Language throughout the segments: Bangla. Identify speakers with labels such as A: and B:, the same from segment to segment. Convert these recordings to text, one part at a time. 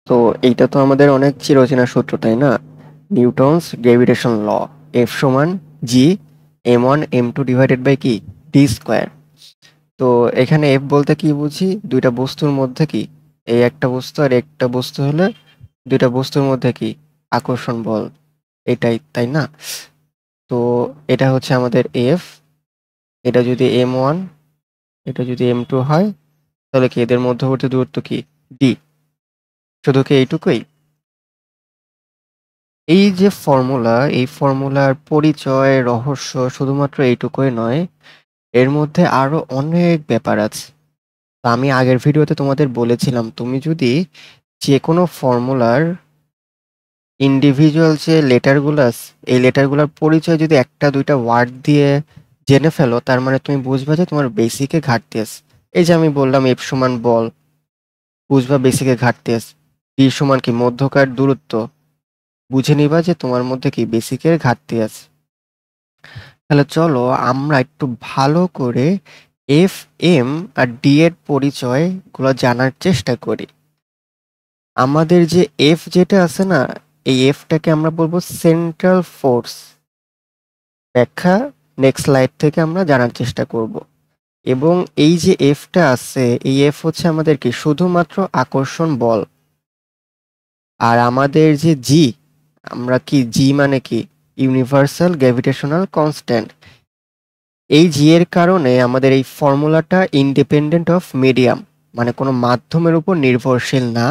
A: তো এইটা তো আমাদের অনেক চিরচেনা সূত্র, তাই না? নিউটনস গ্র্যাভিটেশন ল, এফ সমান G m one m two divided by কি ডি স্কোয়ার। তো এখানে এফ বলতে কি বুঝি, দুইটা বস্তুর মধ্যে কি, এই একটা বস্তু আর একটা বস্তু হলে দুইটা বস্তুর মধ্যে কি আকর্ষণ বল, এটাই তাই না? তো এটা হচ্ছে আমাদের এফ, এটা যদি এম ওয়ান, এটা যদি এম টু হয়, তাহলে কি এদের মধ্যবর্তী দূরত্ব কি ডি। শুধু কি এইটুকুই? এই যে ফর্মুলা, এই ফর্মুলার পরিচয় রহস্য শুধুমাত্র এইটুকুই নয়, এর মধ্যে আরো অনেক ব্যাপার আছে। তা আমি আগের ভিডিওতে তোমাদের বলেছিলাম, তুমি যদি যে কোনো ফর্মুলার ইন্ডিভিজুয়াল যে লেটারগুলো আছে, এই লেটারগুলোর পরিচয় যদি একটা দুইটা ওয়ার্ড দিয়ে জেনে ফেলো, তার মানে তুমি বুঝবা যে তোমার বেসিকে ঘাটতি আছে। এই যে আমি বললাম এফ সমান বল, বুঝবা বেসিকে ঘাটতি আছে। ডি সমান কি মধ্যকার দূরত্ব, বুঝে নিবা যে তোমার মধ্যে কি বেসিকের ঘাটতি আছে। তাহলে চলো আমরা একটু ভালো করে এফ, এম আর ডি এর পরিচয় গুলো জানার চেষ্টা করি। আমাদের যে এফ যেটা আছে না, এই এফটাকে আমরা বলবো সেন্ট্রাল ফোর্স। ব্যাখ্যা নেক্সট স্লাইড থেকে আমরা জানার চেষ্টা করব। এবং এই যে এফটা আছে, এই এফ হচ্ছে আমাদের কি শুধুমাত্র আকর্ষণ বল। আর আমাদের যে জি, আমরা কি জি মানে কি ইউনিভার্সাল গ্র্যাভিটেশনাল কনস্ট্যান্ট। এই জি এর কারণে আমাদের এই ফর্মুলাটা ইন্ডিপেন্ডেন্ট অফ মিডিয়াম, মানে কোনো মাধ্যমের উপর নির্ভরশীল না।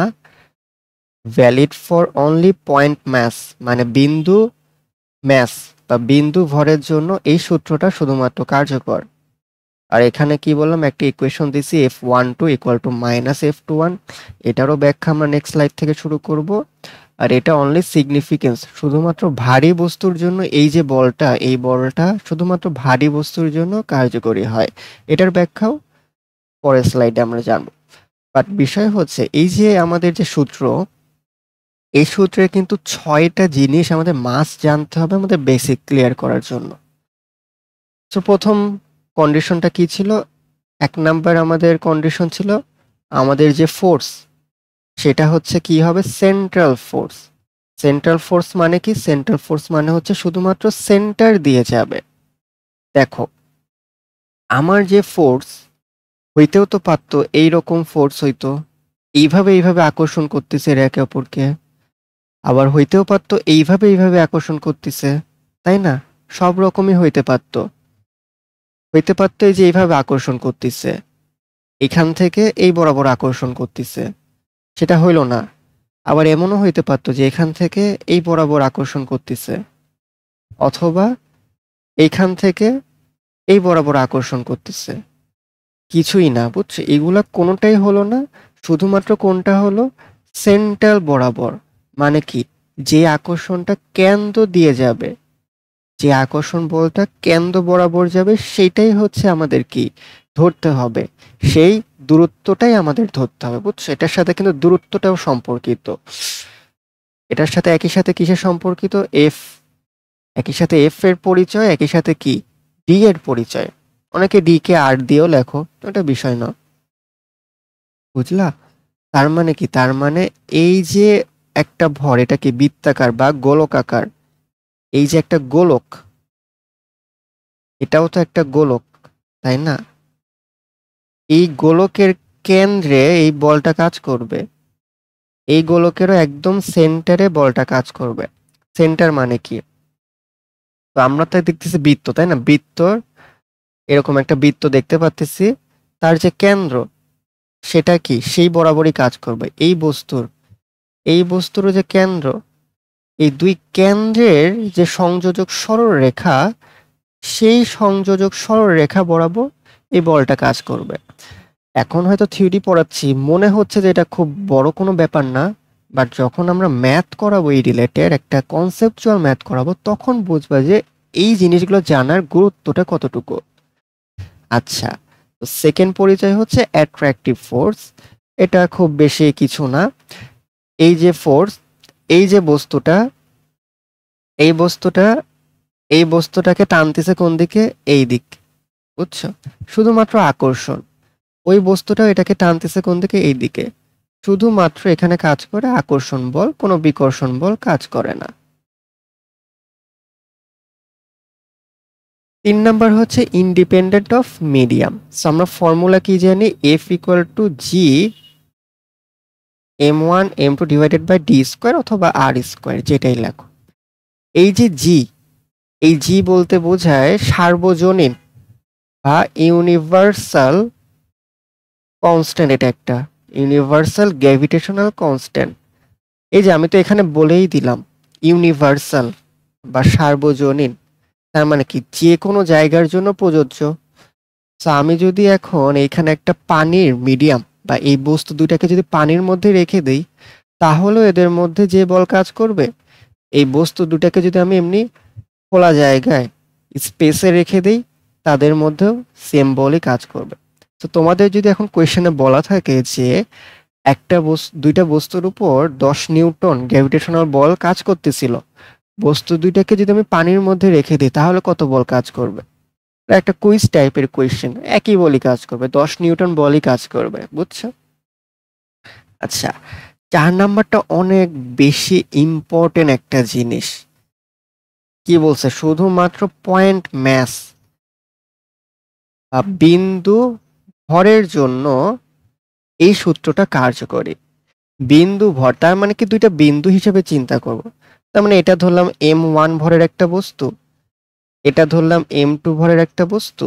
A: Valid for only point mass, মানে বিন্দু ম্যাস বা বিন্দু ভরের জন্য এই সূত্রটা শুধুমাত্র কার্যকর। আর এখানে কি বললাম, একটা ইকুয়েশন দিছি F12 equal to minus F21। এটারও ব্যাখ্যা আমরা নেক্সট স্লাইড থেকে শুরু করব। আর এটা অনলি সিগনিফিকেন্স, শুধুমাত্র ভারী বস্তুর জন্য এই যে বলটা, এই বলটা শুধুমাত্র ভারী বস্তুর জন্য কার্যকরী হয়। এটার ব্যাখ্যাও পরের স্লাইডে আমরা জানবো। বাট বিষয় হচ্ছে এই যে আমাদের যে সূত্র, এই সূত্রে কিন্তু 6টা জিনিস আমাদের মাস্ট জানতে হবে আমাদের বেসিক ক্লিয়ার করার জন্য। তো প্রথম কন্ডিশনটা কি ছিল? 1 নাম্বার আমাদের কন্ডিশন ছিল আমাদের যে ফোর্স, সেটা হচ্ছে কি হবে সেন্ট্রাল ফোর্স। সেন্ট্রাল ফোর্স মানে কি? সেন্ট্রাল ফোর্স মানে হচ্ছে শুধুমাত্র সেন্টার দিয়ে যাবে। দেখো, আমার যে ফোর্স হইতেও তো পারতো এইরকম ফোর্স হইতো, এইভাবে এইভাবে আকর্ষণ করতেছে এরা একে অপরকে। আবার হইতেও পারতো এইভাবে এইভাবে আকর্ষণ করতেছে, তাই না? সব রকমই হইতে পারতো। হইতে পারতো এই যে এইভাবে আকর্ষণ করতেছে, এখান থেকে এই বরাবর আকর্ষণ করতেছে, সেটা হইল না। আবার এমনও হইতে পারতো যে এখান থেকে এই বরাবর আকর্ষণ করতেছে, অথবা এইখান থেকে এই বরাবর আকর্ষণ করতেছে। কিছুই না, বুঝছো? এগুলা কোনোটাই হলো না। শুধুমাত্র কোনটা হলো? সেন্ট্রাল বরাবর। মানে কি? যে আকর্ষণটা কেন্দ্র দিয়ে যাবে, যে আকর্ষণ বলটা কেন্দ্র বরাবর যাবে, সেটাই হচ্ছে আমাদের কি ধরতে হবে। সেই দূরত্বটাই আমাদের ধরতে হবে, বুঝছো? এটার সাথে কিন্তু দূরত্বটাও সম্পর্কিত। এটার সাথে একই সাথে কিসের সম্পর্কিত? এফ। একই সাথে এফ এর পরিচয়, একই সাথে কি ডি এর পরিচয়। অনেকে ডি কে আর দিয়েও লেখো, তো এটা বিষয় না, বুঝলা? তার মানে কি? তার মানে এই যে একটা ভর, এটা কি বৃত্তাকার বা গোলকাকার। এই যে একটা গোলক, এটাও তো একটা গোলক, তাই না? এই গোলকের কেন্দ্রে এই বলটা কাজ করবে। এই গোলকেরও একদম সেন্টারে বলটা কাজ করবে। সেন্টার মানে কি? তো আমরা তো দেখতেছি বৃত্ত, তাই না? বৃত্ত, এরকম একটা বৃত্ত দেখতে পাচ্তেছি। তার যে কেন্দ্র, সেটা কি সেই বরাবরই কাজ করবে এই বস্তুর। এই বস্তুর যে কেন্দ্র, এই দুই কেন্দ্রের যে সংযোজক সরলরেখা, সেই সংযোজক সরলরেখা বরাবর এই বলটা কাজ করবে। এখন হয়তো থিওরি পড়াচ্ছি, মনে হচ্ছে যে এটা খুব বড় কোনো ব্যাপার না। বাট যখন আমরা ম্যাথ করাবো, এই রিলেটেড একটা কনসেপচুয়াল ম্যাথ করাবো, তখন বুঝবা যে এই জিনিসগুলো জানার গুরুত্বটা কতটুকু। আচ্ছা, তো সেকেন্ড পরিচয় হচ্ছে অ্যাট্রাকটিভ ফোর্স। এটা খুব বেশি কিছু না। এই যে ফোর্স, এই যে বস্তুটা, এই বস্তুটা, এই বস্তুটাকে টানতেছে কোন দিকে? এই দিক, বুঝছো? শুধুমাত্র আকর্ষণ। ওই বস্তুটাও এটাকে টানতেছে কোন দিকে? এই দিকে। শুধুমাত্র এখানে কাজ করে আকর্ষণ বল, কোনো বিকর্ষণ বল কাজ করে না। 3 নাম্বার হচ্ছে ইন্ডিপেন্ডেন্ট অফ মিডিয়াম। সো আমরা ফর্মুলা কি জানি, F equal to G m1 m2 divided by d square অথবা আর স্কোয়ার, যেটাই লেখো। এই যে জি, এই জি বলতে বোঝায় সার্বজনীন বা ইউনিভার্সাল কনস্ট্যান্ট। এটা একটা ইউনিভার্সাল গ্র্যাভিটেশনাল কনস্ট্যান্ট। এই যে আমি তো এখানে বলেই দিলাম ইউনিভার্সাল বা সার্বজনীন, তার মানে কি যে কোনো জায়গার জন্য প্রযোজ্য। তো আমি যদি এখন এইখানে একটা পানির মিডিয়াম বা এই বস্তু দুইটাকে যদি পানির মধ্যে রেখে দেই, তাহলে এদের মধ্যে যে বল কাজ করবে, এই বস্তু দুটাকে যদি আমি এমনি খোলা জায়গায় স্পেসে রেখে দেই, তাদের মধ্যেও সেম বলই কাজ করবে। তো তোমাদের যদি এখন কোয়েশ্চেনে বলা থাকে যে একটা দুইটা বস্তুর উপর 10 নিউটন গ্র্যাভিটেশনাল বল কাজ করতেছিল, বস্তু দুইটাকে যদি আমি পানির মধ্যে রেখে দিই তাহলে কত বল কাজ করবে? একটা কুইজ টাইপের কোয়েশ্চেন, একই বলই কাজ করবে, 10 নিউটন বলই কাজ করবে, বুঝছো? আচ্ছা, 4 নাম্বারটা অনেক বেশি ইম্পর্টেন্ট একটা জিনিস। কি বলছে, শুধুমাত্র পয়েন্ট ম্যাস বা বিন্দু ভরের জন্য এই সূত্রটা কার্যকরী। বিন্দু ভর তার মানে কি দুইটা বিন্দু হিসেবে চিন্তা করব। তার মানে এটা ধরলাম m1 ভরের একটা বস্তু, এটা ধরলাম m2 ভরের একটা বস্তু।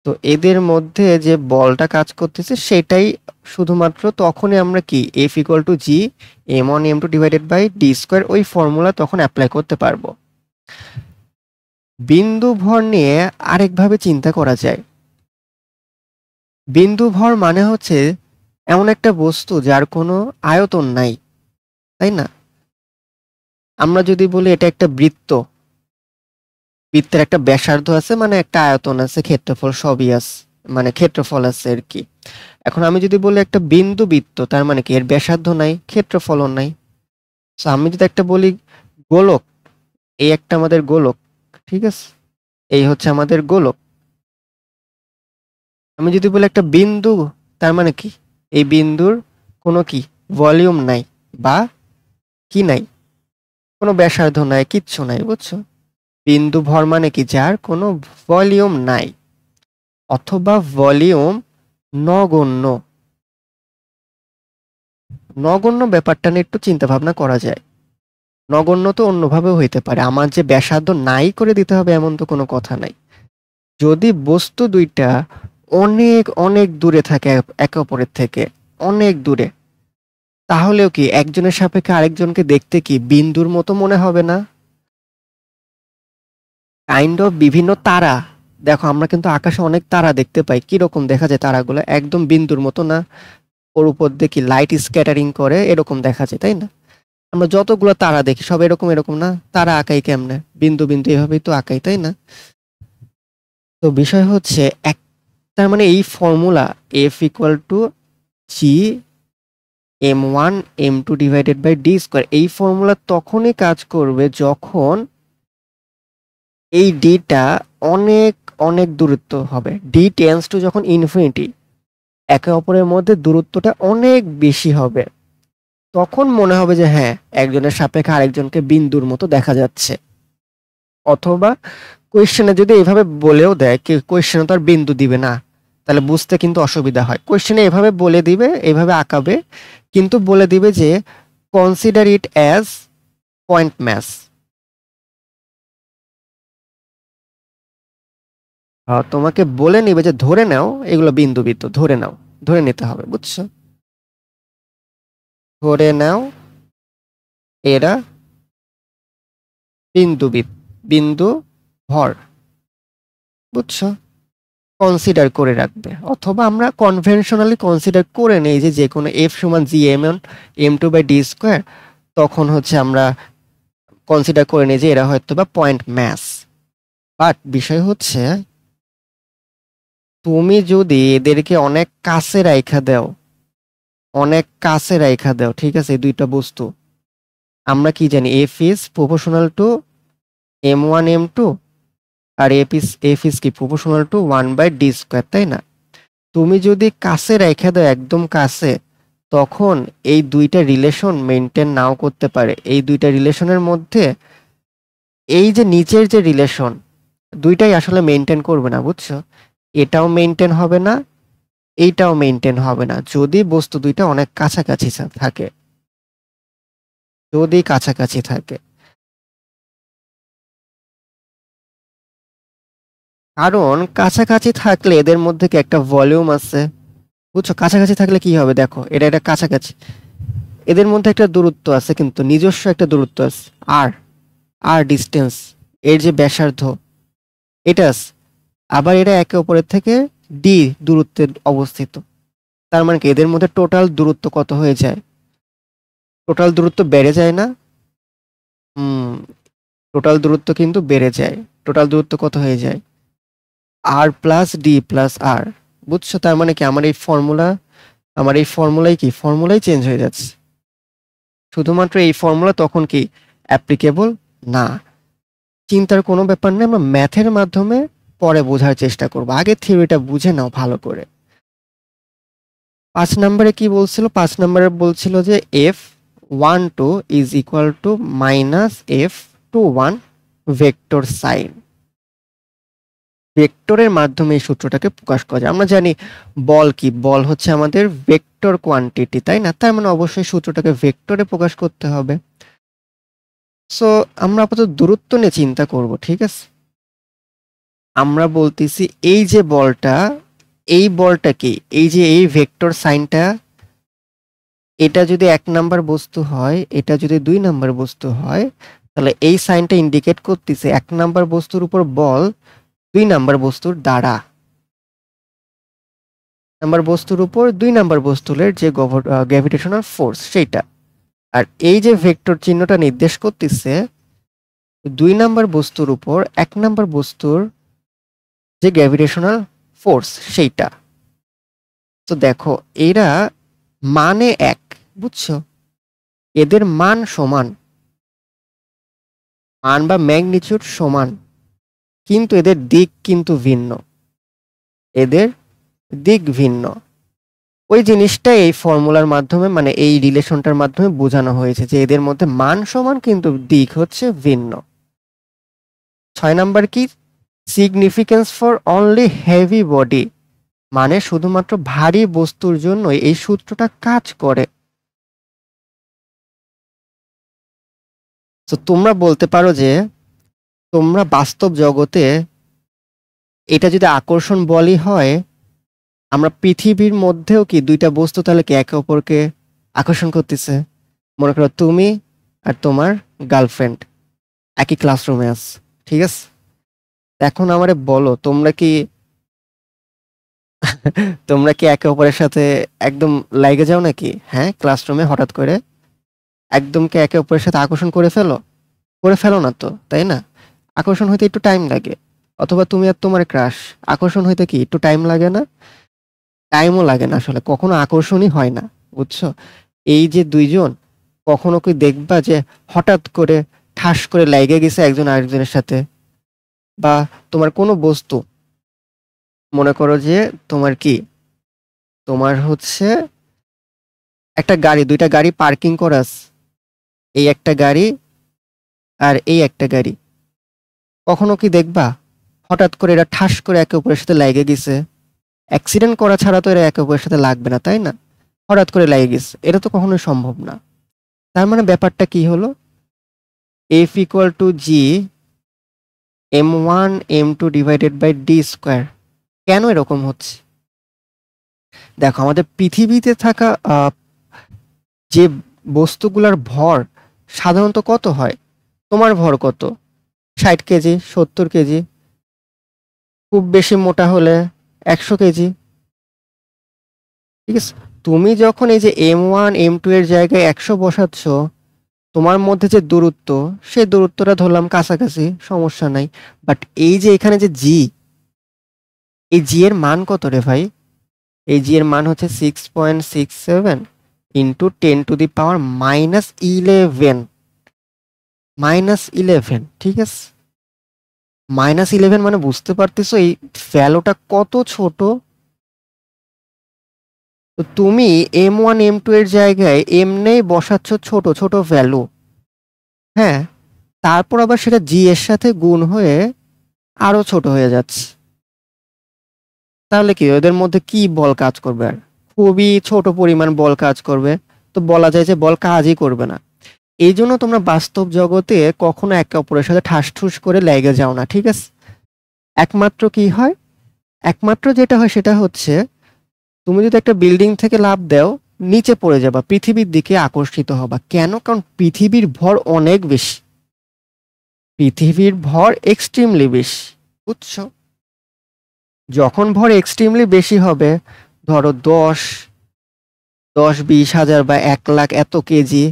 A: তো এদের মধ্যে যে বলটা কাজ করতেছে সেটাই শুধুমাত্র তখনই আমরা কি F equal to G m1 m2 divided by d square ওই ফর্মুলা তখন অ্যাপ্লাই করতে পারবো। বিন্দু ভর নিয়ে আরেকভাবে চিন্তা করা যায়। বিন্দু ভর মানে হচ্ছে এমন একটা বস্তু যার কোনো আয়তন নাই, তাই না? আমরা যদি বলি এটা একটা বৃত্ত, বৃত্তের একটা ব্যাসার্ধ আছে, মানে একটা আয়তন আছে, ক্ষেত্রফল সবই আছে, মানে ক্ষেত্রফল আছে আর কি। এখন আমি যদি বলি একটা বিন্দু বৃত্ত, তার মানে কি এর ব্যাসার্ধ নাই, ক্ষেত্রফলও নাই। তো আমি যদি একটা বলি গোলক, এই একটা আমাদের গোলক, ঠিক আছে, এই হচ্ছে আমাদের গোলক। আমি যদি বলি একটা বিন্দু, তার মানে কি এই বিন্দুর কোনো কি ভলিউম নাই বা কি নাই, কোনো ব্যাসার্ধ নাই, কিচ্ছু নাই, বুঝছো? বিন্দু ভর মানে কি যার কোনো ভলিউম নাই অথবা ভলিউম নগণ্য। নগণ্য ব্যাপারটা নিয়ে একটু চিন্তা ভাবনা করা যায়। নগণ্য তো অন্যভাবেও হইতে পারে, আমার যে ব্যাসার্ধ নাই করে দিতে হবে এমন তো কোনো কথা নাই। যদি বস্তু দুইটা অনেক অনেক দূরে থাকে একে অপরের থেকে, অনেক দূরে, তাহলেও কি একজনের সাপেক্ষে আরেকজনকে দেখতে কি বিন্দুর মতো মনে হবে না? কাইন্ড অফ বিভিন্ন তারা, দেখো আমরা কিন্তু আকাশে অনেক তারা দেখতে পাই, কিরকম দেখা যায় তারাগুলো? একদম বিন্দুর মতো না, ওর উপর দেখি লাইট স্ক্যাটারিং করে, এরকম দেখা যায়, তাই না? আমরা যতগুলো তারা দেখি সব এরকম এরকম না, তারা আঁকাই কেমনে? বিন্দু বিন্দু এভাবেই তো আঁকাই, তাই না? তো বিষয় হচ্ছে এক, তার মানে এই formula F equal to G m1 m2 divided by d square, এই ফর্মুলা তখনই কাজ করবে যখন এই ডিটা অনেক অনেক দূরত্ব হবে, ডি টেন্স টু যখন ইনফিনিটি, একে অপরের মধ্যে দূরত্বটা অনেক বেশি হবে, তখন মনে হবে যে হ্যাঁ একজনের সাপেক্ষে আরেকজনকে বিন্দুর মতো দেখা যাচ্ছে। অথবা কোয়েশ্চেনে যদি এভাবে বলেও দেয়, কি কোয়েশ্চেনে তো আর বিন্দু দিবে না, তাহলে বুঝতে কিন্তু অসুবিধা হয়। কোয়েশ্চেনে এভাবে বলে দিবে, এভাবে আঁকাবে, কিন্তু বলে দিবে যে consider it as point mass. তোমাকে বলে নিবে যে ধরে নাও এগুলো বিন্দু বৃত্ত, ধরে নাও, ধরে নিতে হবে, বুঝছো? ধরে নাও এরা বিন্দু বিন্দু ভর, বুঝছো? কনসিডার করে রাখবে, অথবা আমরা কনভেনশনালি কনসিডার করে নেই যে যে কোনো এফ সমান জি m2 বাই ডি স্কোয়ার, তখন হচ্ছে আমরা কনসিডার করে নিই যে এরা হয়তো বা পয়েন্ট ম্যাস। বাট বিষয় হচ্ছে তুমি যদি এদেরকে অনেক কাছে রাইখা দাও, অনেক কাছে রাইখা দাও, ঠিক আছে, এই দুইটা বস্তু, আমরা কি জানি F is proportional to m1 m2, আর এফ ইজ কি proportional to 1 by d square, তাই না? তুমি যদি কাছে রেখে দাও একদম কাছে, তখন এই দুইটা রিলেশন মেনটেন নাও করতে পারে। এই দুইটা রিলেশনের মধ্যে এই যে নিচের যে রিলেশন দুইটাই আসলে মেনটেন করবে না, বুঝছো? এটাও মেনটেন হবে না, এইটাও মেনটেন হবে না যদি বস্তু দুইটা অনেক কাছাকাছি থাকে, যদি কাছাকাছি থাকে। কারণ কাছাকাছি থাকলে এদের মধ্যে কি একটা ভলিউম আছে, বুঝছো? কাছাকাছি থাকলে কি হবে, দেখো এটা এটা কাছাকাছি, এদের মধ্যে একটা দূরত্ব আছে, কিন্তু নিজস্ব একটা দূরত্ব আছে, আর আর ডিস্টেন্স, এর যে ব্যাসার্ধ এটা আছে। আবার এরা একে অপরের থেকে ডি দূরত্বে অবস্থিত। তার মানে কি এদের মধ্যে টোটাল দূরত্ব কত হয়ে যায়? টোটাল দূরত্ব বেড়ে যায় না? হুম, টোটাল দূরত্ব কিন্তু বেড়ে যায়। টোটাল দূরত্ব কত হয়ে যায়? আর প্লাস ডি প্লাস আর। বুঝছো? তার মানে কি আমার এই ফর্মুলাই কি, ফর্মুলাই চেঞ্জ হয়ে যাচ্ছে। শুধুমাত্র এই ফর্মুলা তখন কি অ্যাপ্লিকেবল না। চিন্তার কোনো ব্যাপার নেই, আমরা ম্যাথের মাধ্যমে পরে বোঝার চেষ্টা করব, আগে থিওরিটা বুঝে নাও ভালো করে। 5 নম্বরে কি বলছিল? 5 নম্বরে বলছিল যে F12 is equal to minus F21 vector sign. ভেক্টরের মাধ্যমে এই সূত্রটাকে প্রকাশ করা যায়। আমরা জানি বল কি, বল হচ্ছে আমাদের ভেক্টর কোয়ান্টিটি, তাই না? তার মানে অবশ্যই সূত্রটাকে ভেক্টরে প্রকাশ করতে হবে। সো আমরা আপাতত দূরত্ব নিয়ে চিন্তা করব, ঠিক আছে? আমরা বলতেছি এই যে বলটা, এই বলটা কি, এই যে এই ভেক্টর সাইনটা, এটা যদি 1 নাম্বার বস্তু হয়, এটা যদি 2 নাম্বার বস্তু হয়, তাহলে এই সাইনটা ইন্ডিকেট করতেছে 1 নাম্বার বস্তুর উপর বল 2 নাম্বার বস্তুর দ্বারা। নাম্বার বস্তুর উপর 2 নাম্বার বস্তুর যে গ্র্যাভিটেশনাল ফোর্স সেইটা। আর এই যে ভেক্টর চিহ্নটা নির্দেশ করতেছে 2 নাম্বার বস্তুর উপর 1 নাম্বার বস্তুর যে গ্র্যাভিটেশনাল ফোর্স সেইটা। তো দেখো এরা মানে এক, বুঝছো? এদের মান সমান, মান বা ম্যাগনিটিউড সমান, কিন্তু এদের দিক কিন্তু ভিন্ন, এদের দিক ভিন্ন। ওই জিনিসটা এই ফর্মুলার মাধ্যমে, মানে এই রিলেশনটার মাধ্যমে বোঝানো হয়েছে যে এদের মধ্যে মান সমান কিন্তু দিক হচ্ছে ভিন্ন। 6 নাম্বার কি? Significance for only heavy body, মানে শুধুমাত্র ভারী বস্তুর জন্য এই সূত্রটা কাজ করে। তো তোমরা বলতে পারো যে তোমরা বাস্তব জগতে এটা যদি আকর্ষণ বলই হয়, আমরা পৃথিবীর মধ্যেও কি দুইটা বস্তু তাহলে কি একে অপরকে আকর্ষণ করতেছে? মনে করো তুমি আর তোমার গার্লফ্রেন্ড একই ক্লাসরুমে আছ, ঠিক আছে? এখন আমারে বলো তোমরা কি একে অপরের সাথে একদম লাগে যাও নাকি? হ্যাঁ, ক্লাসরুমে হঠাৎ করে একদম কি একে অপরের সাথে আকর্ষণ করে ফেলো না তো, তাই না? আকর্ষণ হইতে একটু টাইম লাগে। অথবা তুমি আর তোমার ক্রাশ, আকর্ষণ হইতে কি একটু টাইম লাগে না? টাইমও লাগে না, আসলে কখনো আকর্ষণই হয় না, বুঝছো? এই যে দুইজন, কখনো কি দেখবা যে হঠাৎ করে ঠাস করে লেগে গেছে একজন আরেকজনের সাথে? বা তোমার কোনো বস্তু, মনে করো যে তোমার কি, তোমার হচ্ছে একটা গাড়ি, দুইটা গাড়ি পার্কিং করা আছে, এই একটা গাড়ি আর এই একটা গাড়ি। কখনো কি দেখবা হঠাৎ করে এরা ঠাস করে একে অপরের সাথে লেগে গেছে? অ্যাক্সিডেন্ট করা ছাড়া তো এরা একে অপরের সাথে লাগবে না, তাই না? হঠাৎ করে লেগে গেছে, এটা তো কখনোই সম্ভব না। তার মানে ব্যাপারটা কি হলো? F equal to G m1 m2 divided by d square. কেন এরকম হচ্ছে? দেখো আমাদের পৃথিবীতে থাকা যে বস্তুগুলার ভর সাধারণত কত হয়? তোমার ভর কত? 60 কেজি, 70 কেজি, খুব বেশি মোটা হলে 100 কেজি, ঠিক আছে? তুমি যখন এই যে m1 m2 এর জায়গায় 100 বসাচ্ছ, তোমার মধ্যে যে দূরত্ব, সেই দূরত্বটা ধরলাম কাছাকাছি, সমস্যা নাই। বাট এই যে এখানে যে জি, এই জি এর মান কত রে ভাই? এই জি এর মান হচ্ছে 6.67 ইন্টু 10⁻⁻11, -11, ঠিক আছে? -11 মানে বুঝতে পারতেছো এই ভ্যালুটা কত ছোট? তো তুমি M1 M2 এর জায়গায় এমনি বসাচ্ছ ছোট ছোট ভ্যালু, হ্যাঁ, তারপর আবার সেটা জি এর সাথে গুণ হয়ে আরো ছোট হয়ে যাচ্ছে। তাহলে কি ওদের মধ্যে কি বল কাজ করবে? আর খুবই ছোট পরিমাণ বল কাজ করবে। তো বলা যায় যে বল কাজই করবে না। এই জন্য তোমরা বাস্তব জগতে কখনো একে অপরের সাথে ঠাস ঠুস করে লেগে যাও না, ঠিক আছে? একমাত্র কি হয়, একমাত্র যেটা হয় সেটা হচ্ছে তুমি যদি একটা বিল্ডিং থেকে লাফ দাও, নিচে পড়ে যাবা, পৃথিবীর দিকে আকর্ষিত হবা। কেন? কারণ পৃথিবীর ভর অনেক বেশি, পৃথিবীর ভর এক্সট্রিমলি বেশি, বুঝছো? যখন ভর এক্সট্রিমলি বেশি হবে, ধরো 10, 20 হাজার বা 1 লাখ এত কেজি,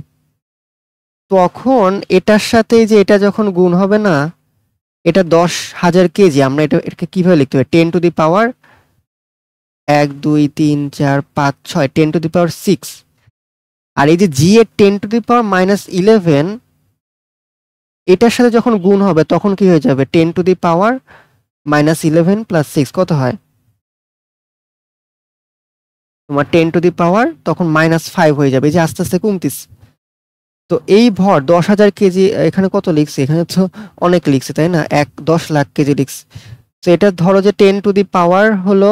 A: তখন এটার সাথে যে এটা যখন গুণ হবে না, এটা 10,000 কেজি, আমরা এটাকে কিভাবে লিখতে পারি? 10 to the power 1, 2, 3, 4, 5, 6, 10 to the power 6। আর এই যে জি এর 10 টু দি পাওয়ার -11, এটার সাথে যখন গুণ হবে তখন কি হয়ে যাবে? 10 টু দি পাওয়ার -11 + 6 কত হয়? তোমার 10 টু দি পাওয়ার তখন -5 হয়ে যাবে, এই যে আস্তে আস্তে কমতিস। তো এই ভর 10,000 কেজি, এখানে কত লিখছি? এখানে তো অনেক লিখছি, তাই না? 10 লাখ কেজি লিখছি। তো এটা ধরো যে 10 টু দি পাওয়ার হলো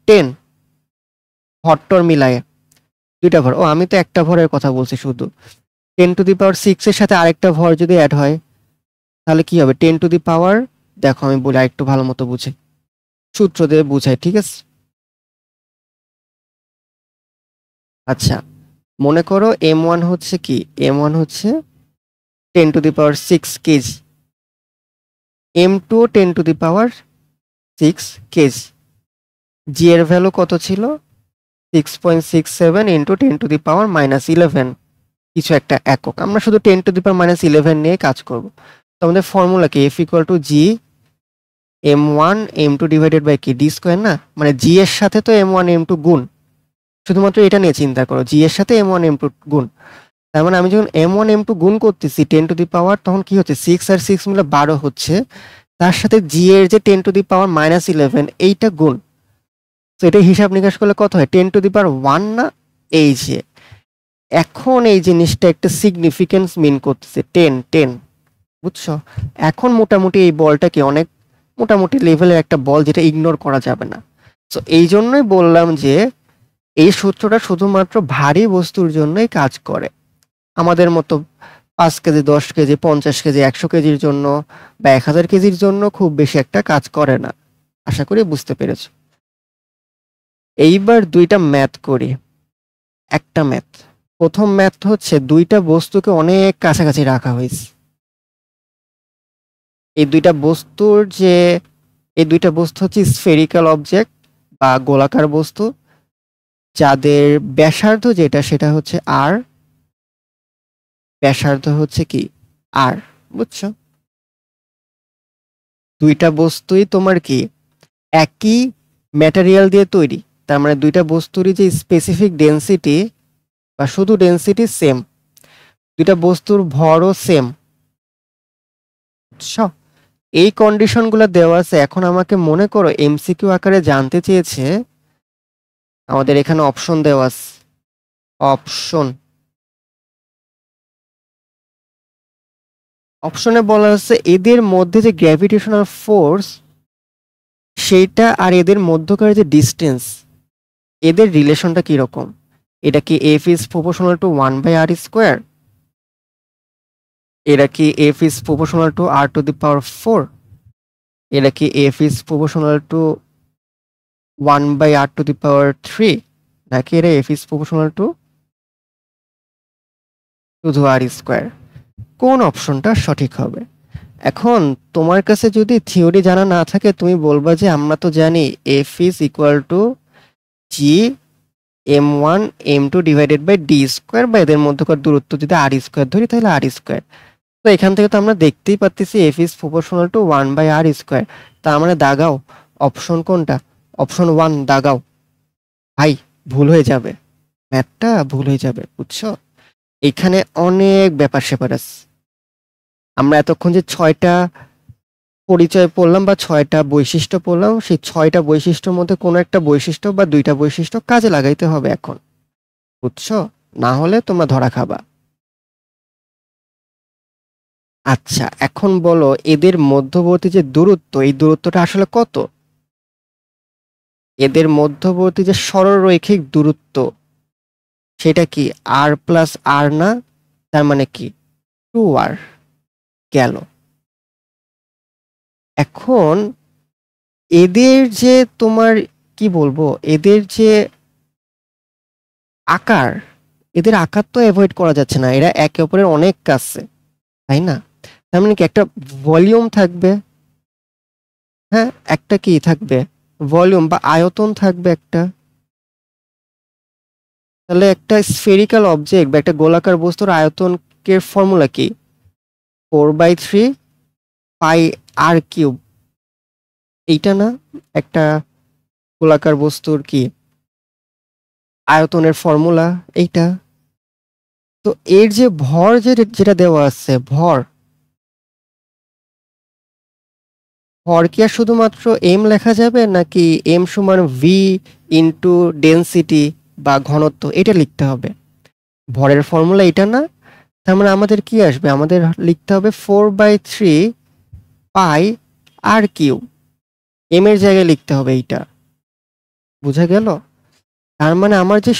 A: 10, ভরটর মিলায়ে দুইটা ভর। ও, আমি তো একটা ভরের কথা বলছি শুধু। 10 টু দি পাওয়ার 6 এর সাথে আরেকটা ভর যদি অ্যাড হয়, তাহলে কি হবে? 10 টু দি পাওয়ার, দেখো আমি বলি আরেকটু ভালো মতো বুঝে, সূত্র দিয়ে বুঝাই, ঠিক আছে? আচ্ছা, মনে করো M1 হচ্ছে কি? M1 হচ্ছে 10 to the power 6 kg, M2 10 to the power 6 kg. G এর ভ্যালু কত ছিল? 6.67 ইন্টু 10 টু দি পাওয়ার -11, কিছু একটা একক। আমরা শুধু 10 টু দি পাওয়ার -11 নিয়ে কাজ করব। তো আমাদের ফর্মুলা কি? F equal to G M1 M2 divided by কি? ডি স্কোয়ার না? মানে জি এর সাথে তো M1 M2 গুণ, শুধুমাত্র এটা নিয়ে চিন্তা করো, জি এর সাথে M1 M2 গুণ। তার মানে আমি যখন M1 M2 গুণ করতেছি 10 টু দি পাওয়ার, তখন কি হচ্ছে? 6 আর 6 মিলে 12 হচ্ছে, তার সাথে জি এর যে 10 টু দি পাওয়ার -11 এইটা গুণ। তো এটা হিসাব নিকাশ করলে কত হয়? 10 টু দি পাওয়ার 1 না? এই যে এখন এই জিনিসটা একটা সিগনিফিকেন্স মিন করতেছে, 10, বুঝছো? এখন মোটামুটি এই বলটা কি অনেক মোটামুটি লেভেলের একটা বল, যেটা ইগনোর করা যাবে না। তো এই জন্যই বললাম যে এই সূত্রটা শুধুমাত্র ভারী বস্তুর জন্যই কাজ করে। আমাদের মতো 5 কেজি, 10 কেজি, 50 কেজি, 100 কেজির জন্য বা 1000 কেজির জন্য খুব বেশি একটা কাজ করে না। আশা করি বুঝতে পেরেছো। এইবার দুইটা ম্যাথ করি। একটা ম্যাথ, প্রথম ম্যাথ হচ্ছে দুইটা বস্তুকে অনেক কাছাকাছি রাখা হয়েছে। এই দুইটা বস্তুর যে এই দুইটা বস্তু হচ্ছে স্ফেরিক্যাল অবজেক্ট বা গোলাকার বস্তু, যাদের ব্যাসার্ধ যেটা সেটা হচ্ছে আর, ব্যাসার্ধ হচ্ছে কি? আর, বুঝছো? দুইটা বস্তুই তোমার কি একই ম্যাটেরিয়াল দিয়ে তৈরি, তার মানে দুইটা বস্তুরই যে স্পেসিফিক ডেনসিটি বা শুধু ডেনসিটি সেম, দুইটা বস্তুর ভরও সেম, বুঝছো? এই কন্ডিশনগুলো দেওয়া আছে। এখন আমাকে মনে করো এমসিকিউ আকারে জানতে চেয়েছে, আমাদের এখানে অপশন দেওয়া আছে, অপশন, অপশনে বলা হচ্ছে এদের মধ্যে যে গ্র্যাভিটেশনাল ফোর্স সেইটা আর এদের মধ্যকার যে ডিস্টেন্স, এদের রিলেশনটা কিরকম? এটা কি F is proportional two 1/r²? এটা কি F is proportional two r⁴? এটা কি F is proportional two 1/r⁴? নাকি এটা এফ ইজ প্রপোর্শনাল টু শুধু r²? কোন অপশনটা সঠিক হবে? এখন তোমার কাছে যদি থিওরি জানা না থাকে, তুমি বলবা যে আমরা তো জানি F is equal to G M1 M2 divided by d square, বা এদের মধ্যকার দূরত্ব যদি r² ধরি তাহলে r²। তো এখান থেকে তো আমরা দেখতেই পাচ্ছি F is proportional two 1/r²। তার মানে দাগাও অপশন কোনটা? অপশন 1 দাগাও। ভাই, ভুল হয়ে যাবে, ম্যাথটা ভুল হয়ে যাবে, বুঝছো? এখানে অনেক ব্যাপার স্যাপার আছে। আমরা এতক্ষণ যে 6টা পরিচয় পড়লাম বা 6টা বৈশিষ্ট্য পড়লাম, সেই 6টা বৈশিষ্ট্যের মধ্যে কোনো একটা বৈশিষ্ট্য বা 2টা বৈশিষ্ট্য কাজে লাগাইতে হবে এখন, বুঝছো? না হলে তোমরা ধরা খাবা। আচ্ছা, এখন বলো এদের মধ্যবর্তী যে দূরত্ব, এই দূরত্বটা আসলে কত? এদের মধ্যবর্তী যে সরলরৈখিক দূরত্ব, সেটা কি আর প্লাস আর না? তার মানে কি 2r গেল। এখন এদের যে তোমার কি বলবো, এদের যে আকার, এদের আকার তো অ্যাভয়েড করা যাচ্ছে না, এরা একে অপরের অনেক কাছে, তাই না? তার মানে কি একটা ভলিউম থাকবে, হ্যাঁ একটা কি থাকবে, ভলিউম বা আয়তন থাকবে একটা। তাহলে একটা স্ফেরিক্যাল অবজেক্ট বা একটা গোলাকার বস্তুর আয়তনের ফর্মুলা কি? 4/3 পাই আর কিউব, এইটা না একটা গোলাকার বস্তুর কি আয়তনের ফর্মুলা? এইটা। তো এর যে ভর যেটা দেওয়া আছে, ভর ভর কি আর শুধুমাত্র এম লেখা যাবে, নাকি এম সমান ভি ইন্টু ডেন্সিটি বা ঘনত্ব, এটা লিখতে হবে? ভরের ফর্মুলা এটা না। তার মানে আমাদের কি আসবে, আমাদের লিখতে হবে 4/3 পাই আর কিউব, এম এর জায়গায় লিখতে হবে এইটা। বুঝা গেল? তার মানে আমার যে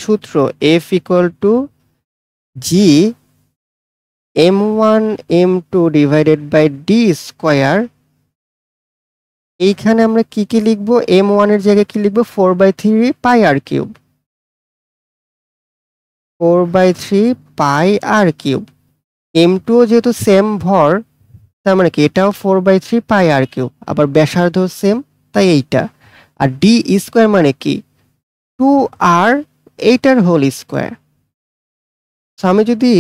A: সূত্র F equal to G m1 m2 divided by d square, এইখানে আমরা কি কি লিখবো, m1 এর জায়গায় কি লিখবো, 4/3 পাই আর কিউব, 4/3 পাই আর কিউব। m2 যেহেতু সেম ভর, তার মানে কি এটাও 4/3 পাই আর কিউব, আবার ব্যাসার্ধ সেম, তাই এইটা। আর ডি স্কোয়ার মানে কি 2r, এইটার হোল স্কোয়ার। সো আমি যদি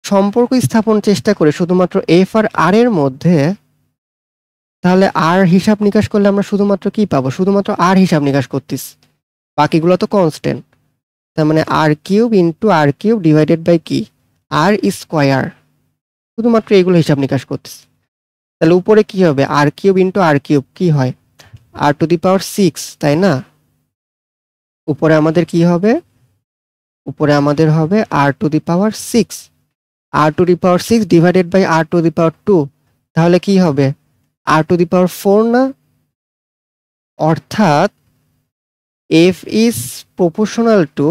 A: সম্পর্ক স্থাপন চেষ্টা করি শুধুমাত্র এফ আর আর এর মধ্যে, তাহলে আর হিসাব নিকাশ করলে আমরা শুধুমাত্র কি পাবো, শুধুমাত্র আর হিসাব নিকাশ করতেছি, বাকিগুলো তো কনস্ট্যান্ট। তার মানে r cube into r cube divided by কি আর স্কোয়ার, শুধুমাত্র এইগুলো হিসাব নিকাশ করতেছি। তাহলে উপরে কি হবে, আর কিউব ইন্টু আর কিউব কি হয়, আর টু দি পাওয়ার 6, তাই না? উপরে আমাদের কি হবে, উপরে আমাদের হবে r to the power 6, r to the power 6 divided by r to the power 2, তাহলে কি হবে আর টু দি পাওয়ার 4 না? অর্থাৎ F is proportional to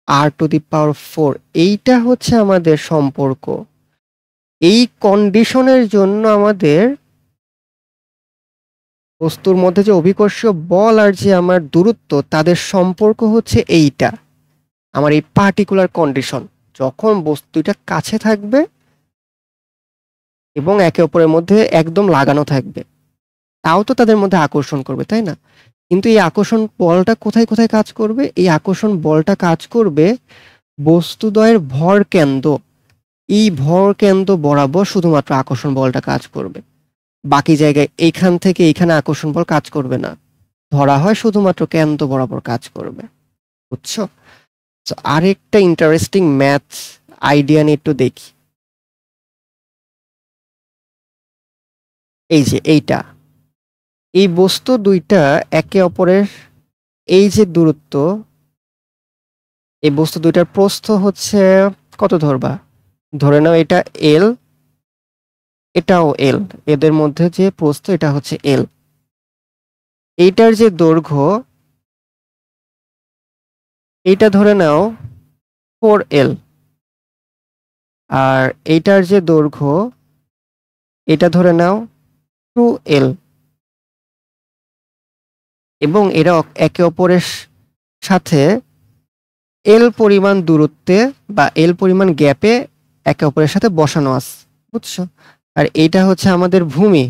A: r to the power 4, এইটা হচ্ছে আমাদের সম্পর্ক। এই কন্ডিশনের জন্য আমাদের বস্তুর মধ্যে যে অভিকর্ষীয় বল আর যে আমার দূরত্ব, তাদের সম্পর্ক হচ্ছে এইটা, আমার এই পার্টিকুলার কন্ডিশন। যখন বস্তুটা কাছে থাকবে এবং একে অপরের মধ্যে একদম লাগানো থাকবে, তাও তো তাদের মধ্যে আকর্ষণ করবে, তাই না? কিন্তু এই আকর্ষণ বলটা কোথায় কোথায় কাজ করবে, এই আকর্ষণ বলটা কাজ করবে বস্তুদ্বয়ের ভর কেন্দ্র, এই ভর কেন্দ্র বরাবর শুধুমাত্র আকর্ষণ বলটা কাজ করবে, বাকি জায়গায় এইখান থেকে এইখানে আকর্ষণ বল কাজ করবে না, ধরা হয় শুধুমাত্র কেন্দ্র বরাবর কাজ করবে, বুঝছো? তো আরেকটা ইন্টারেস্টিং ম্যাথ আইডিয়া নিয়ে একটু দেখি। এই যে এইটা, এই বস্তু দুইটা একে অপরের এই যে দূরত্ব, এই বস্তু দুইটার প্রস্থ হচ্ছে কত ধরবা, ধরে নাও এটা এল, এটাও এল, এদের মধ্যে যে প্রস্থ এটা হচ্ছে এল। এইটার যে দৈর্ঘ্য, এইটা ধরে নাও 4l, আর এইটার যে দৈর্ঘ্য এটা ধরে নাও 2l, এবং এরা একে অপরের সাথে এল পরিমাণ দূরত্বে বা এল পরিমাণ গ্যাপে একে অপরের সাথে বসানো আছে, বুঝছো? আর এইটা হচ্ছে আমাদের ভূমি,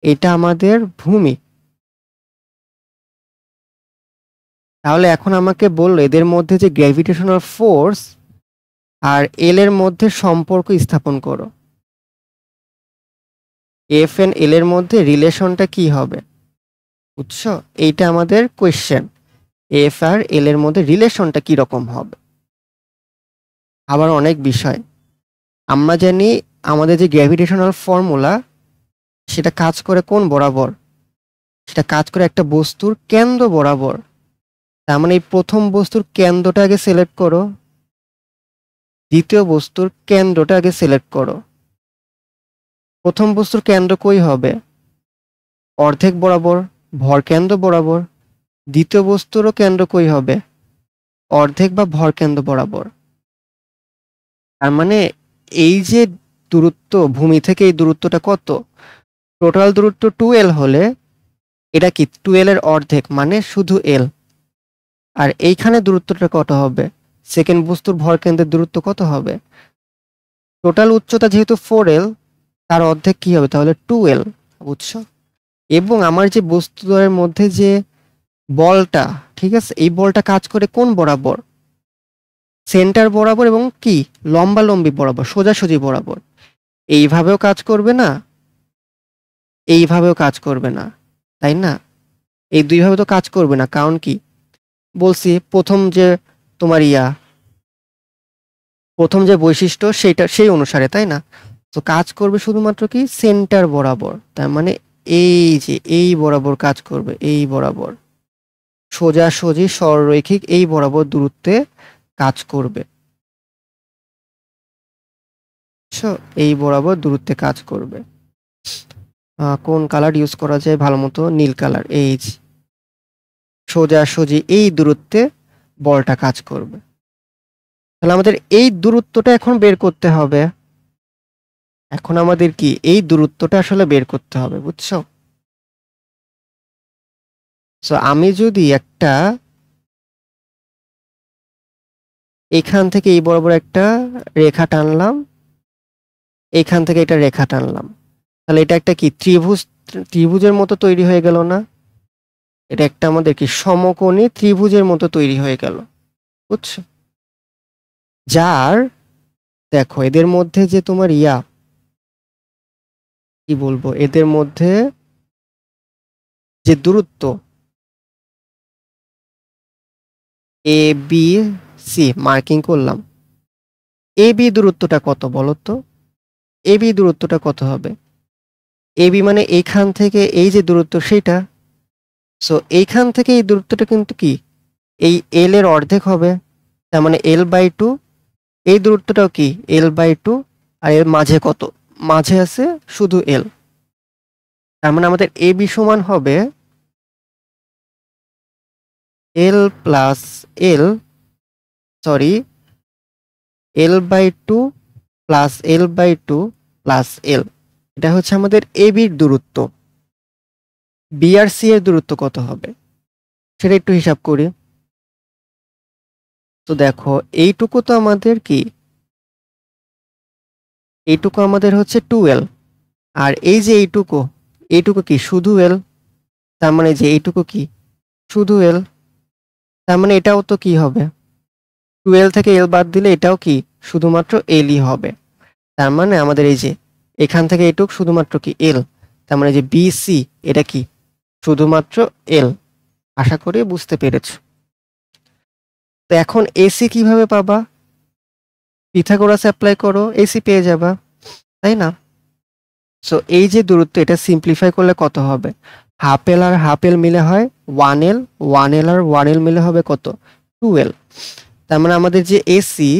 A: এটা আমাদের ভূমি। তাহলে এখন আমাকে বললো এদের মধ্যে যে গ্র্যাভিটেশনাল ফোর্স আর এল এর মধ্যে সম্পর্ক স্থাপন করো, এফ এন্ড এল এর মধ্যে রিলেশনটা কি হবে, বুঝছো? এইটা আমাদের কোয়েশ্চেন, এফ আর এল এর মধ্যে রিলেশনটা কি রকম হবে। আবার অনেক বিষয়, আমরা জানি আমাদের যে গ্র্যাভিটেশনাল ফর্মুলা সেটা কাজ করে কোন বরাবর, সেটা কাজ করে একটা বস্তুর কেন্দ্র বরাবর। তার মানে এই প্রথম বস্তুর কেন্দ্রটা আগে সিলেক্ট করো, দ্বিতীয় বস্তুর কেন্দ্রটা আগে সিলেক্ট করো। প্রথম বস্তুর কেন্দ্র কই হবে? অর্ধেক বরাবর, ভর কেন্দ্র বরাবর। দ্বিতীয় বস্তুরও কেন্দ্র কই হবে? অর্ধেক বা ভর কেন্দ্র বরাবর। তার মানে এই যে দূরত্ব ভূমি থেকে এই দূরত্বটা কত? টোটাল দূরত্ব 2L হলে এটা কি 2L এর অর্ধেক, মানে শুধু L। আর এইখানে দূরত্বটা কত হবে? সেকেন্ড বস্তুর ভর কেন্দ্রের দূরত্ব কত হবে? টোটাল উচ্চতা যেহেতু 4L, তার অর্ধেক কি হবে তাহলে? 2L, বুঝছো? এবং আমার যে বস্তুদ্বয়ের মধ্যে যে বলটা, ঠিক আছে, এই বলটা কাজ করে কোন বরাবর? সেন্টার বরাবর এবং কি লম্বালম্বি বরাবর, সোজাসুজি বরাবর। এইভাবেও কাজ করবে না, এইভাবেও কাজ করবে না, তাই না? এই দুইভাবে তো কাজ করবে না। কারণ কি বলছি, প্রথম যে বৈশিষ্ট্য সেইটা সেই অনুসারে, তাই না? তো কাজ করবে শুধুমাত্র কি সেন্টার বরাবর। তার মানে এই যে এই বরাবর কাজ করবে, এই বরাবর সোজাসুজি সরলরৈখিক এই বরাবর দূরত্বে কাজ করবে। এই বরাবর দূরত্বে কাজ করবে। কোন কালার ইউজ করা যায় ভালো মতো? নীল কালার। এই যে সোজাসুজি এই দূরত্বে বলটা কাজ করবে। তাহলে আমাদের এই দূরত্বটা এখন বের করতে হবে। এখন আমাদের কি এই দূরত্বটা আসলে বের করতে হবে, বুঝছো? সো আমি যদি একটা এখান থেকে এই বরাবর একটা রেখা টানলাম, এখান থেকে এটা রেখা টানলাম, তাহলে এটা একটা কি ত্রিভুজের মতো তৈরি হয়ে গেল না? এটা একটা আমাদের কি সমকোণী ত্রিভুজের মতো তৈরি হয়ে গেল, বুঝছো? যার দেখো এদের মধ্যে যে তোমার কি বলবো, এদের মধ্যে যে দূরত্ব এ বি সি মার্কিং করলাম, এ বি দূরত্বটা কত বলো তো? এ বি দূরত্বটা কত হবে? এ বি মানে এইখান থেকে এই যে দূরত্ব সেটা। সো এইখান থেকে এই দূরত্বটা কিন্তু কি এই এল এর অর্ধেক হবে। তার মানে L/2। এই দূরত্বটাও কি L/2। আর এর মাঝে কত? মাঝে আছে শুধু L। তার মানে আমাদের এ বি সমান হবে L plus L, sorry, L/2 plus L/2 plus L। এটা হচ্ছে আমাদের এ বির দূরত্ব। বি আর সি এর দূরত্ব কত হবে সেটা একটু হিসাব করি। তো দেখো এইটুকু তো আমাদের কি, এইটুকু আমাদের হচ্ছে 2L। আর এই যে এইটুকু কি শুধু L। তার মানে যে এইটুকু কি শুধু L। তার মানে এটাও তো কি হবে, 2L থেকে L বাদ দিলে এটাও কি শুধুমাত্র Lই হবে। তার মানে আমাদের এই যে এখান থেকে এইটুকু শুধুমাত্র কি L। তার মানে যে BC এটা কি শুধুমাত্র L। আশা করি বুঝতে পেরেছো। তো এখন AC কিভাবে পাবা? পিথাগোরাস অ্যাপ্লাই করো, AC পেয়ে যাবা, তাই না? সো এই যে দূরত্ব এটা সিম্পলিফাই করলে কত হবে? হাফ এল আর হাফ এল মিলে হয় 1L, 1L আর 1L মিলে হবে কত? 2L। তার মানে আমাদের যে এসি,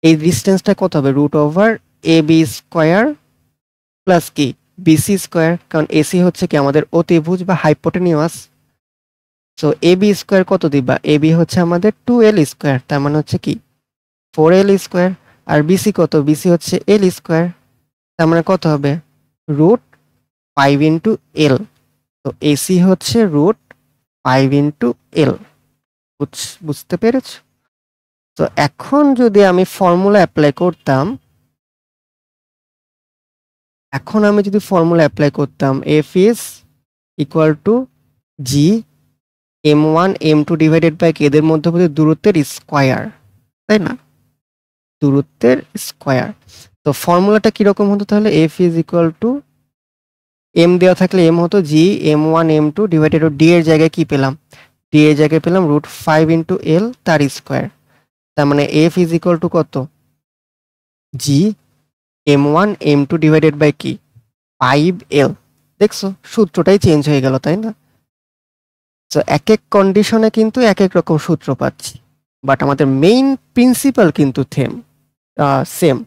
A: এই ডিস্টেন্সটা কত হবে? √AB² প্লাস কি BC²। কারণ এসি হচ্ছে কি আমাদের অতিভুজ বা হাইপোটেনিউয়াস। সো AB² কত দিবা? AB হচ্ছে আমাদের 2L²। তার মানে হচ্ছে কি 4L²। আর BC কত? BC হচ্ছে L²। তার মানে কত হবে? √5 × L। তো এসি হচ্ছে √5 × L। বুঝতে পেরেছ? তো এখন যদি আমি ফর্মুলা অ্যাপ্লাই করতাম, F is equal to G m1 m2 divided by কে, এদের মধ্যে দূরত্বের স্কয়ার, তাই না? দূরত্বের স্কয়ার। তো ফর্মুলাটা কিরকম হতো তাহলে? F is equal to m দেওয়া থাকলে m হতো G m1 m2 divided D এর জায়গায় কি পেলাম? ডি এর জায়গায় পেলাম √5 × L তার স্কয়ার। তার মানে F is equal to কত? G M1 M2 divided by কি 5L। দেখছো সূত্রটাই চেঞ্জ হয়ে গেল, তাই না? তো এক এক কন্ডিশনে কিন্তু এক এক রকম সূত্র পাচ্ছি, বাট আমাদের মেইন প্রিন্সিপাল কিন্তু সেম।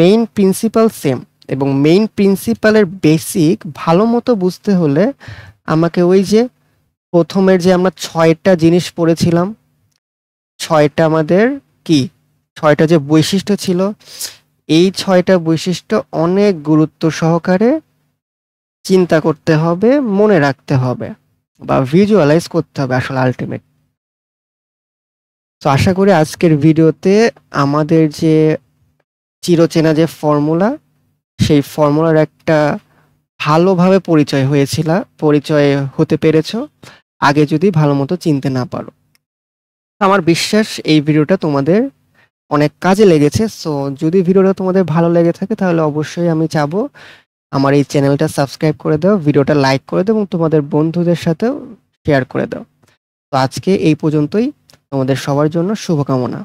A: মেইন প্রিন্সিপাল সেম, এবং মেইন প্রিন্সিপালের বেসিক ভালো মতো বুঝতে হলে আমাকে ওই যে প্রথমের যে আমরা 6টা জিনিস পড়েছিলাম, 6টা আমাদের কি 6টা যে বৈশিষ্ট্য ছিল, এই 6টা বৈশিষ্ট্য অনেক গুরুত্ব সহকারে চিন্তা করতে হবে, মনে রাখতে হবে, বা ভিজুয়ালাইজ করতে হবে আসলে আলটিমেট। তো আশা করি আজকের ভিডিওতে আমাদের যে চিরচেনা যে ফর্মুলা, সেই ফর্মুলার একটা ভালোভাবে পরিচয় হতে পেরেছো, আগে যদি ভালো মতো চিনতে না পারো। আমার বিশ্বাস এই ভিডিওটা তোমাদের অনেক কাজে লেগেছে। সো যদি ভিডিওটা তোমাদের ভালো লেগে থাকে তাহলে অবশ্যই আমি চাবো আমার এই চ্যানেলটা সাবস্ক্রাইব করে দাও, ভিডিওটা লাইক করে দাও এবং তোমাদের বন্ধুদের সাথেও শেয়ার করে দাও। তো আজকে এই পর্যন্তই। তোমাদের সবার জন্য শুভকামনা।